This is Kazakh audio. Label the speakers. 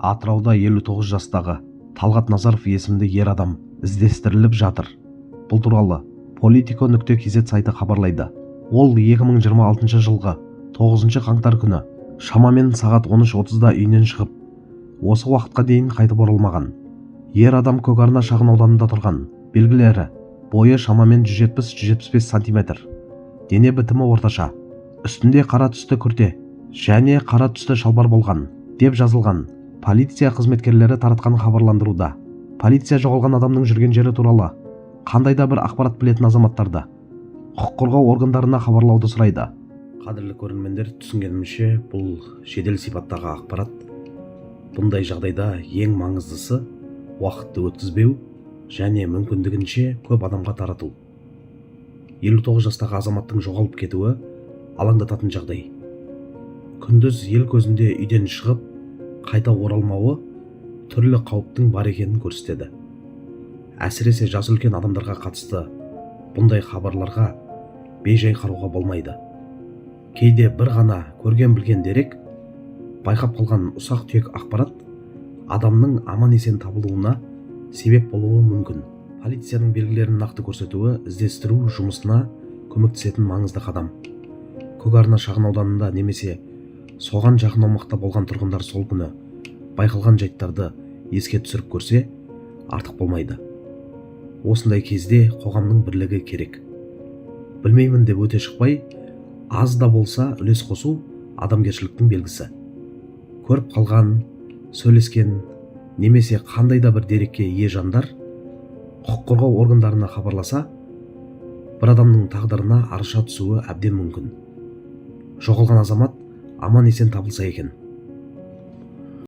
Speaker 1: Атырауда 59 жастағы Талғат Назаров есімді ер адам іздестіріліп жатыр. Бұл туралы Politico.kz сайты хабарлайды. Ол 2026 жылғы 9 қаңтар күні шамамен сағат 13:30-да үйінен шығып, осы уақытқа дейін қайтып оралмаған. Ер адам Көкарна шағын ауданында тұрған. Белгілері: бойы шамамен 170-175 см. Дене бітімі орташа. Үстінде қара түсті күрте және қара түсті шалбар болған, деп жазылған. Полиция қызметкерлері таратқан хабарландыруда полиция жоғалған адамның жүрген жері туралы қандай да бір ақпарат білетін азаматтарды құқық қорғау органдарына хабарлауды сұрайды. Қадірлі көрермендер, түсінгенімше бұл жедел сипаттағы ақпарат. Бұндай жағдайда ең маңыздысы уақытты өткізбеу және мүмкіндігінше көп адамға тарату. 59 жастағы азаматтың жоғалып кетуі алаңдататын жағдай. Күндіз ел көзінде үйден шығып қайта оралмауы түрлі қауіптің бар екенін көрсетеді. Әсіресе жас үлкен адамдарға қатысты бұндай хабарларға бейжай қарауға болмайды. Кейде бір ғана көрген білген дерек, байқап қалған ұсақ түйек ақпарат адамның аман есен табылуына себеп болуы мүмкін. Полицияның белгілерін нақты көрсетуі іздестіру жұмысына көмектесетін маңызды қадам. Көкарна шағын ауданында немесе соған жақын аумақта болған тұрғындар сол күні байқалған жайттарды еске түсіріп көрсе, артық болмайды. Осындай кезде қоғамның бірлігі керек. Білмеймін деп өте шықпай, аз да болса үлес қосу адамгершіліктің белгісі. Көріп қалған, сөйлескен, немесе қандай да бір дерекке ие жандар құқық қорғау органдарына хабарласа, бір адамның тағдырына арша түсуі әбден мүмкін. Жоғалған азамат аман есен табылса екен.